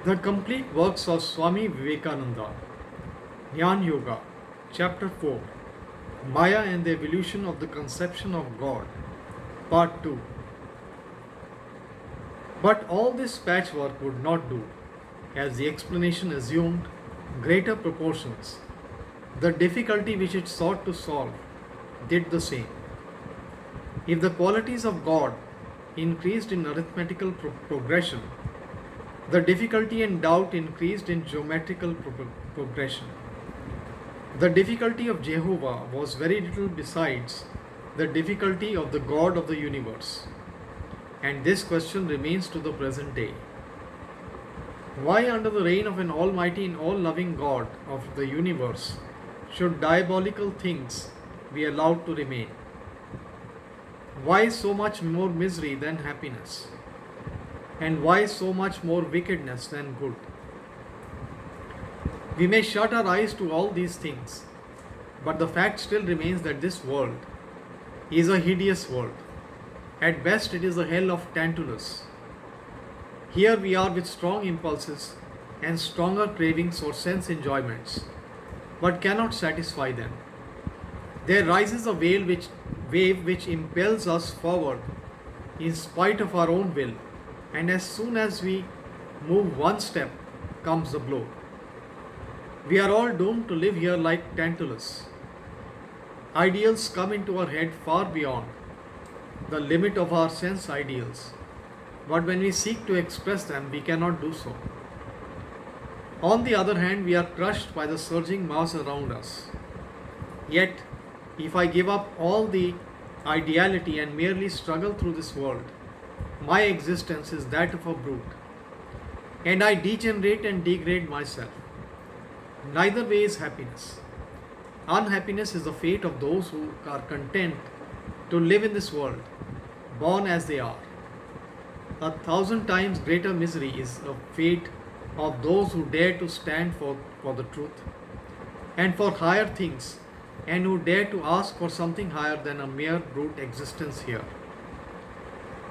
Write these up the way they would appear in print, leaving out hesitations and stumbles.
The complete works of Swami Vivekananda, Jnana Yoga, Chapter 4, Maya and the Evolution of the Conception of God, Part 2. But all this patchwork would not do, as the explanation assumed greater proportions. The difficulty which it sought to solve did the same. If the qualities of God increased in arithmetical progression, the difficulty and doubt increased in geometrical progression. The difficulty of Jehovah was very little besides the difficulty of the God of the universe. And this question remains to the present day. Why, under the reign of an almighty and all loving God of the universe, should diabolical things be allowed to remain? Why so much more misery than happiness? And why so much more wickedness than good? We may shut our eyes to all these things, but the fact still remains that this world is a hideous world. At best, it is a hell of Tantalus. Here we are with strong impulses and stronger cravings for sense enjoyments, but cannot satisfy them. There rises a wave which impels us forward in spite of our own will, and as soon as we move one step comes the blow. We are all doomed to live here like Tantalus. Ideals come into our head far beyond the limit of our sense ideals, but when we seek to express them, we cannot do so. On the other hand, we are crushed by the surging mass around us. Yet, if I give up all the ideality and merely struggle through this world, my existence is that of a brute, and I degenerate and degrade myself. Neither way is happiness. Unhappiness is the fate of those who are content to live in this world, born as they are. 1,000 times greater misery is the fate of those who dare to stand for the truth and for higher things, and who dare to ask for something higher than a mere brute existence here.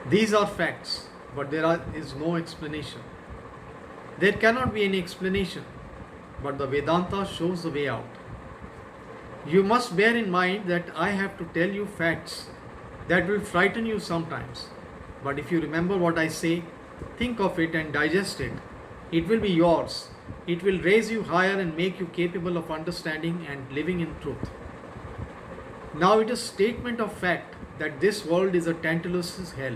These are facts, but is no explanation. There cannot be any explanation, but the Vedanta shows the way out. You must bear in mind that I have to tell you facts that will frighten you sometimes. But if you remember what I say, think of it and digest it. It will be yours. It will raise you higher and make you capable of understanding and living in truth. Now it is a statement of fact that this world is a Tantalus' hell,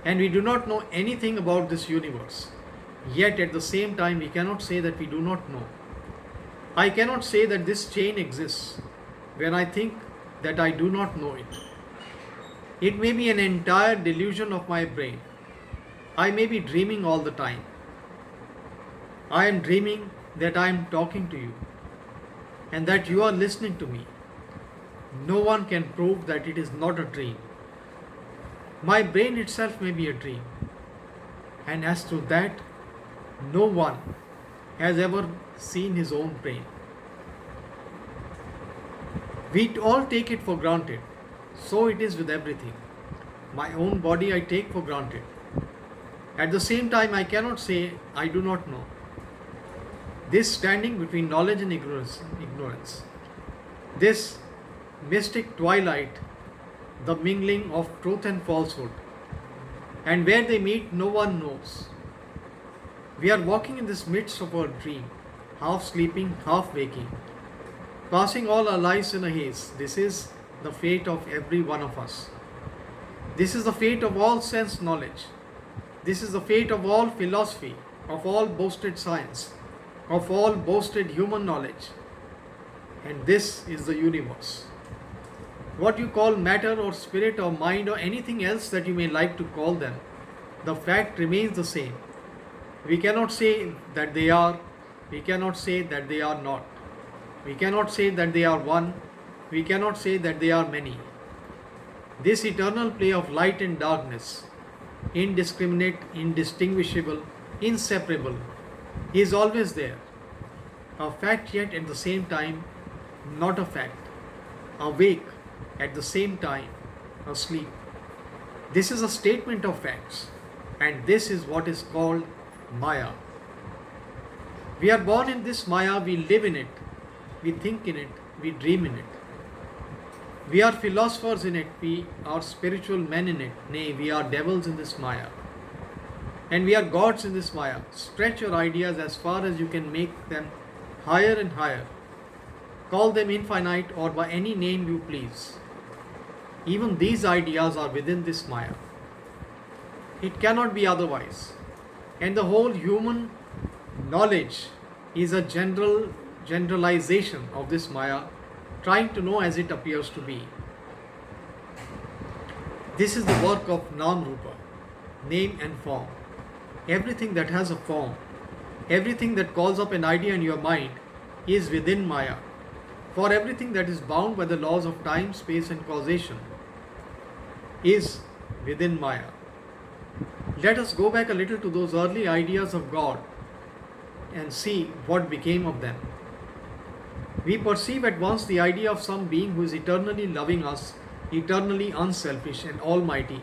and we do not know anything about this universe. Yet at the same time, we cannot say that we do not know. I cannot say that this chain exists when I think that I do not know it. It may be an entire delusion of my brain. I may be dreaming all the time. I am dreaming that I am talking to you and that you are listening to me. No one can prove that it is not a dream. My brain itself may be a dream. And as to that, no one has ever seen his own brain. We all take it for granted. So it is with everything. My own body I take for granted. At the same time, I cannot say I do not know. This standing between knowledge and ignorance, this mystic twilight, the mingling of truth and falsehood, and where they meet, no one knows. We are walking in this midst of our dream, half sleeping, half waking, passing all our lives in a haze. This is the fate of every one of us. This is the fate of all sense knowledge. This is the fate of all philosophy, of all boasted science, of all boasted human knowledge. And this is the universe. What you call matter or spirit or mind or anything else that you may like to call them, the fact remains the same. We cannot say that they are, we cannot say that they are not. We cannot say that they are one, we cannot say that they are many. This eternal play of light and darkness, indiscriminate, indistinguishable, inseparable, is always there. A fact, yet at the same time not a fact. Awake, at the same time asleep. This is a statement of facts, and this is what is called Maya. We are born in this Maya, we live in it, we think in it, we dream in it. We are philosophers in it, we are spiritual men in it, nay, we are devils in this Maya. And we are gods in this Maya. Stretch your ideas as far as you can make them higher and higher. Call them infinite or by any name you please. Even these ideas are within this Maya. It cannot be otherwise. And the whole human knowledge is a generalization of this Maya, trying to know as it appears to be. This is the work of Nam Rupa, name and form. Everything that has a form, everything that calls up an idea in your mind is within Maya. For everything that is bound by the laws of time, space and causation is within Maya. Let us go back a little to those early ideas of God and see what became of them. We perceive at once the idea of some being who is eternally loving us, eternally unselfish and almighty,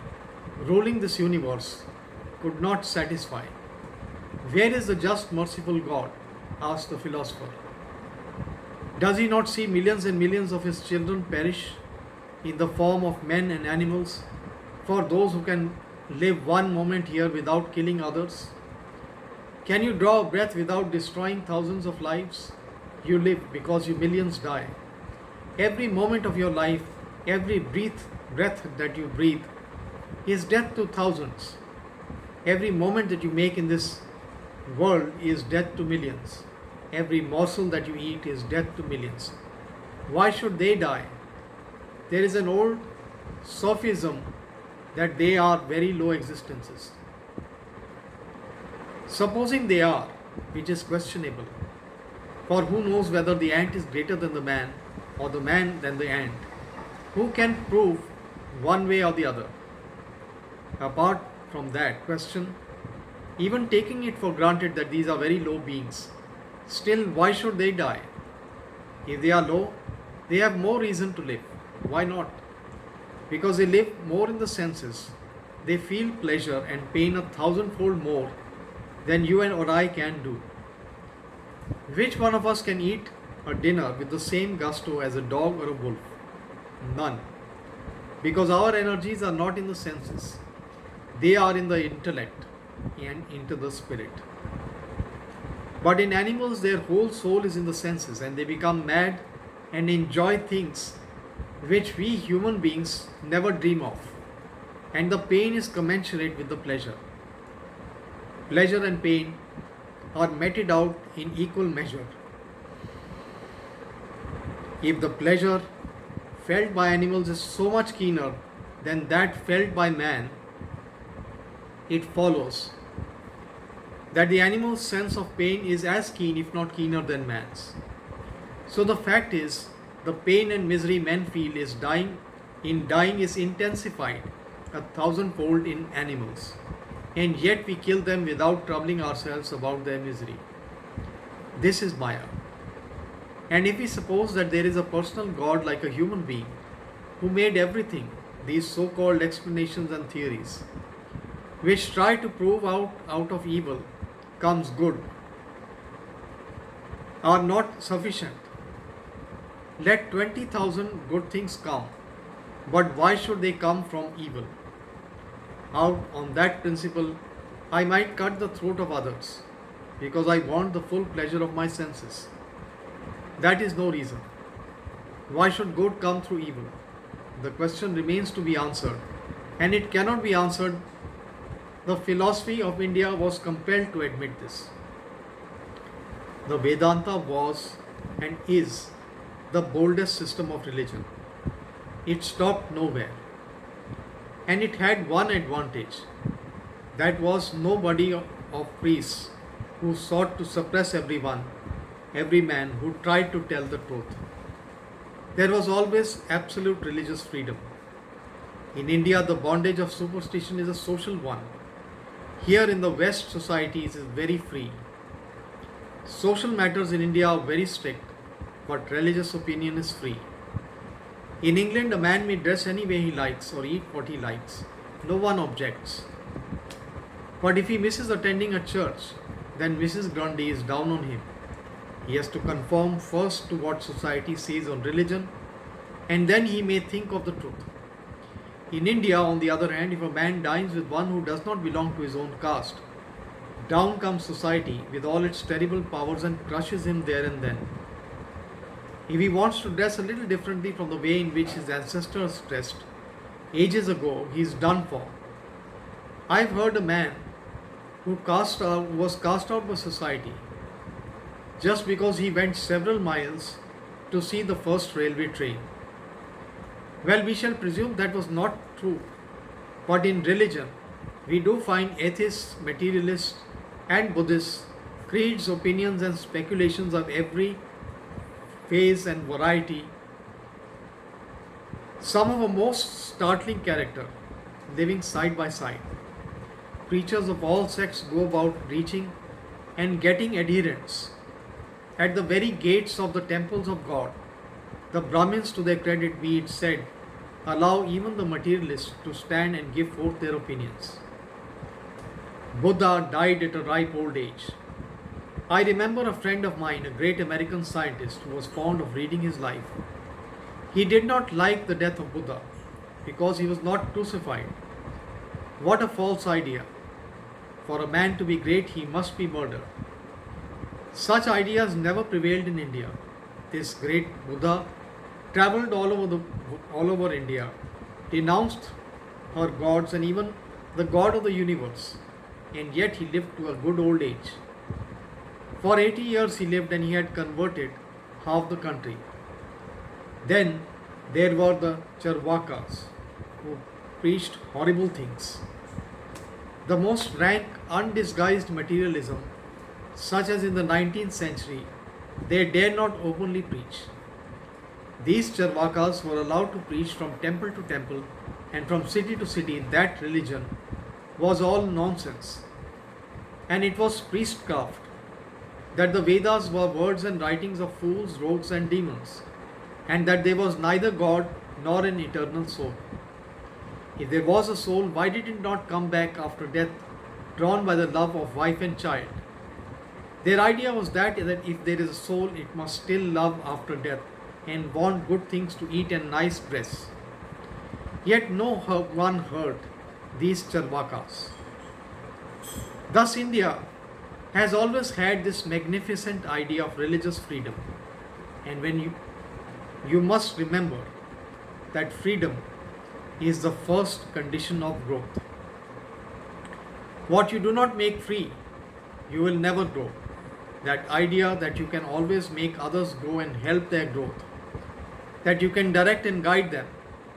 ruling this universe, could not satisfy. Where is the just merciful God? Asked the philosopher. Does he not see millions and millions of his children perish in the form of men and animals for those who can live one moment here without killing others? Can you draw a breath without destroying thousands of lives? You live because you millions die. Every moment of your life, every breath that you breathe is death to thousands. Every moment that you make in this world is death to millions. Every morsel that you eat is death to millions. Why should they die? There is an old sophism that they are very low existences. Supposing they are, which is questionable, for who knows whether the ant is greater than the man or the man than the ant? Who can prove one way or the other? Apart from that question, even taking it for granted that these are very low beings, still why should they die? If they are low, they have more reason to live. Why not? Because they live more in the senses. They feel pleasure and pain 1,000-fold more than you and or I can do. Which one of us can eat a dinner with the same gusto as a dog or a wolf? None. Because our energies are not in the senses. They are in the intellect and into the spirit. But in animals, their whole soul is in the senses and they become mad and enjoy things which we human beings never dream of. And the pain is commensurate with the pleasure. Pleasure and pain are meted out in equal measure. If the pleasure felt by animals is so much keener than that felt by man, it follows that the animal's sense of pain is as keen, if not keener, than man's. So the fact is, the pain and misery men feel is dying is intensified 1,000-fold in animals, and yet we kill them without troubling ourselves about their misery. This is Maya. And if we suppose that there is a personal God like a human being who made everything, these so-called explanations and theories, which try to prove out of evil comes good, are not sufficient. Let 20,000 good things come, but why should they come from evil? Out on that principle, I might cut the throat of others because I want the full pleasure of my senses. That is no reason. Why should good come through evil? The question remains to be answered, and it cannot be answered. The philosophy of India was compelled to admit this. The Vedanta was and is the boldest system of religion. It stopped nowhere. And it had one advantage. That was no body of priests who sought to suppress every man who tried to tell the truth. There was always absolute religious freedom. In India, the bondage of superstition is a social one. Here in the West, society is very free. Social matters in India are very strict, but religious opinion is free. In England, a man may dress any way he likes or eat what he likes. No one objects. But if he misses attending a church, then Mrs. Grundy is down on him. He has to conform first to what society says on religion, and then he may think of the truth. In India, on the other hand, if a man dines with one who does not belong to his own caste, down comes society with all its terrible powers and crushes him there and then. If he wants to dress a little differently from the way in which his ancestors dressed ages ago, he is done for. I've heard a man who was cast out by society just because he went several miles to see the first railway train. Well, we shall presume that was not true, but in religion, we do find atheists, materialists, and Buddhists, creeds, opinions, and speculations of every phase and variety. Some of a most startling character living side by side. Preachers of all sects go about reaching and getting adherents at the very gates of the temples of God. The Brahmins, to their credit be it said, allow even the materialists to stand and give forth their opinions. Buddha died at a ripe old age. I remember a friend of mine, a great American scientist who was fond of reading his life. He did not like the death of Buddha because he was not crucified. What a false idea! For a man to be great, he must be murdered. Such ideas never prevailed in India. This great Buddha traveled all over India, denounced her gods and even the God of the universe, and yet he lived to a good old age. For 80 years he lived and he had converted half the country. Then there were the Charvakas who preached horrible things. The most rank, undisguised materialism, such as in the 19th century, they dare not openly preach. These Charvakas were allowed to preach from temple to temple and from city to city that religion was all nonsense. And it was priestcraft, that the Vedas were words and writings of fools, rogues, and demons, and that there was neither God nor an eternal soul. If there was a soul, why did it not come back after death, drawn by the love of wife and child? Their idea was that if there is a soul, it must still love after death and want good things to eat and nice dress. Yet no one heard these Charvakas. Thus, India has always had this magnificent idea of religious freedom. And when you must remember that freedom is the first condition of growth. What you do not make free, you will never grow. That idea that you can always make others grow and help their growth, that you can direct and guide them,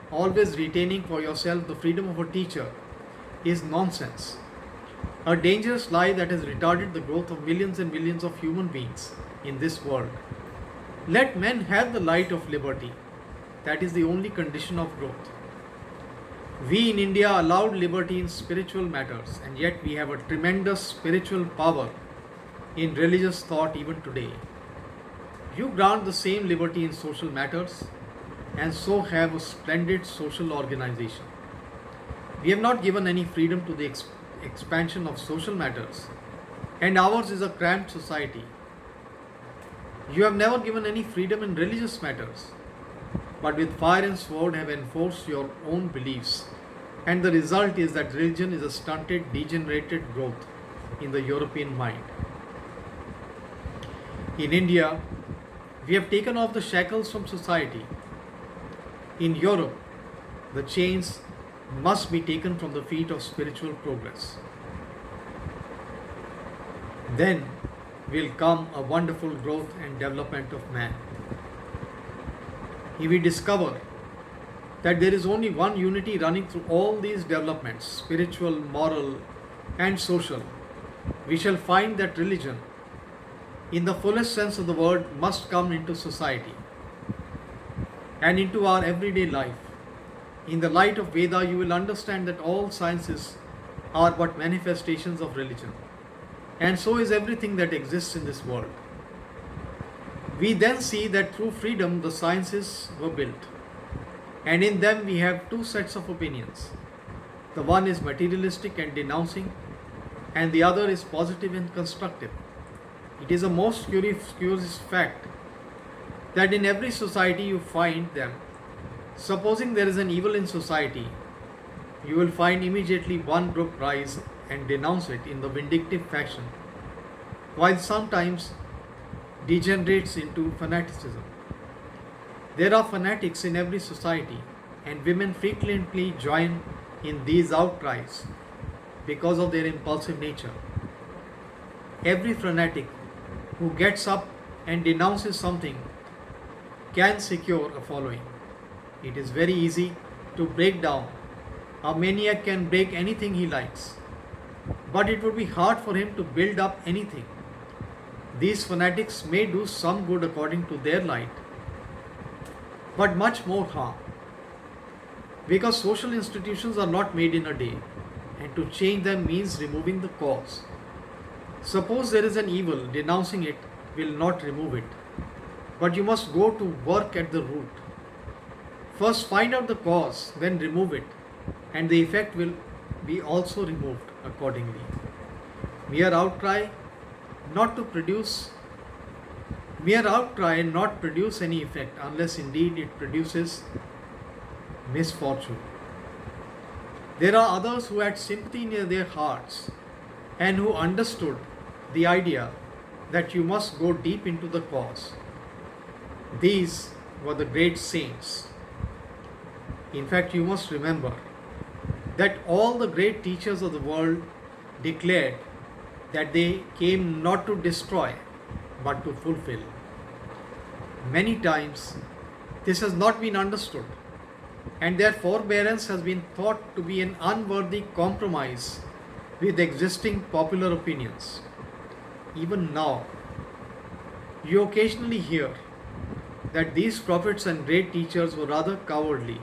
always retaining for yourself the freedom of a teacher, is nonsense. A dangerous lie that has retarded the growth of millions and millions of human beings in this world. Let men have the light of liberty. That is the only condition of growth. We in India allowed liberty in spiritual matters, and yet we have a tremendous spiritual power in religious thought even today. You grant the same liberty in social matters, and so have a splendid social organization. We have not given any freedom to the expansion of social matters, and ours is a cramped society. You have never given any freedom in religious matters, but with fire and sword have enforced your own beliefs, and the result is that religion is a stunted, degenerated growth in the European mind. In India, we have taken off the shackles from society. In Europe, the chains must be taken from the feet of spiritual progress. Then will come a wonderful growth and development of man. If we discover that there is only one unity running through all these developments, spiritual, moral, and social, we shall find that religion, in the fullest sense of the word, must come into society and into our everyday life. In the light of Veda, you will understand that all sciences are but manifestations of religion, and so is everything that exists in this world. We then see that through freedom the sciences were built, and in them we have two sets of opinions. The one is materialistic and denouncing, and the other is positive and constructive. It is a most curious fact that in every society you find them. Supposing there is an evil in society, you will find immediately one group rise and denounce it in the vindictive fashion, while sometimes degenerates into fanaticism. There are fanatics in every society, and women frequently join in these outcries because of their impulsive nature. Every fanatic who gets up and denounces something can secure a following. It is very easy to break down. A maniac can break anything he likes, but it would be hard for him to build up anything. These fanatics may do some good according to their light, but much more harm. Because social institutions are not made in a day, and to change them means removing the cause. Suppose there is an evil, denouncing it will not remove it, but you must go to work at the root. First find out the cause, then remove it, and the effect will be also removed accordingly. Mere outcry not produce any effect unless indeed it produces misfortune. There are others who had sympathy near their hearts and who understood the idea that you must go deep into the cause. These were the great saints. In fact, you must remember that all the great teachers of the world declared that they came not to destroy but to fulfill. Many times this has not been understood, and their forbearance has been thought to be an unworthy compromise with existing popular opinions. Even now, you occasionally hear that these prophets and great teachers were rather cowardly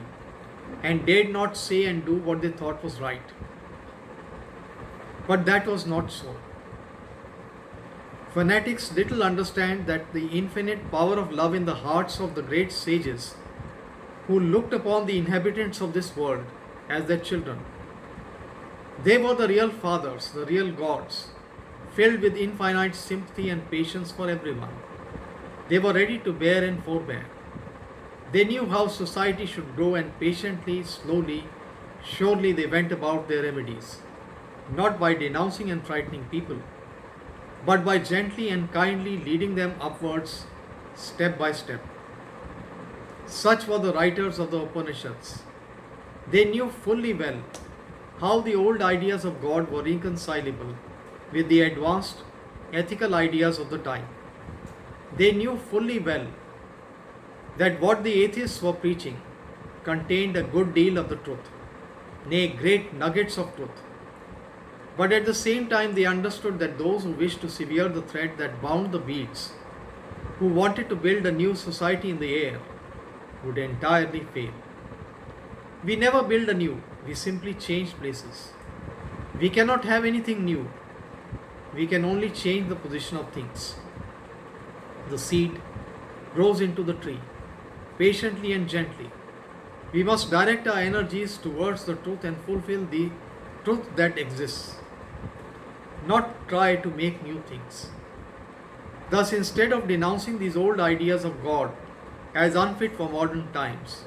and dared not say and do what they thought was right. But that was not so. Fanatics little understand that the infinite power of love in the hearts of the great sages who looked upon the inhabitants of this world as their children. They were the real fathers, the real gods, filled with infinite sympathy and patience for everyone. They were ready to bear and forbear. They knew how society should grow, and patiently, slowly, surely they went about their remedies, not by denouncing and frightening people, but by gently and kindly leading them upwards step by step. Such were the writers of the Upanishads. They knew fully well how the old ideas of God were reconcilable with the advanced ethical ideas of the time. They knew fully well that what the atheists were preaching contained a good deal of the truth, nay, great nuggets of truth. But at the same time, they understood that those who wished to sever the thread that bound the beads, who wanted to build a new society in the air, would entirely fail. We never build anew, we simply change places. We cannot have anything new, we can only change the position of things. The seed grows into the tree, patiently and gently. We must direct our energies towards the truth and fulfill the truth that exists, not try to make new things. Thus, instead of denouncing these old ideas of God as unfit for modern times,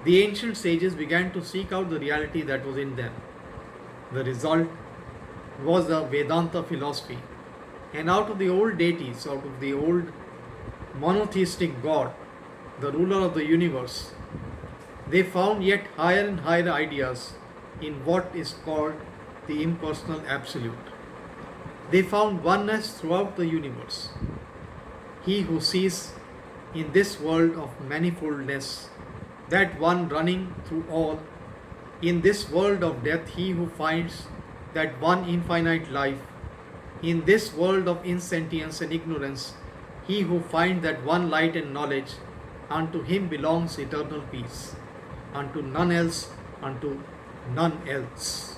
the ancient sages began to seek out the reality that was in them. The result was the Vedanta philosophy, and out of the old deities, out of the old monotheistic God, the ruler of the universe, they found yet higher and higher ideas in what is called the impersonal absolute. They found oneness throughout the universe. He who sees in this world of manifoldness that one running through all, in this world of death, he who finds that one infinite life, in this world of insentience and ignorance, he who finds that one light and knowledge, unto him belongs eternal peace, unto none else, unto none else.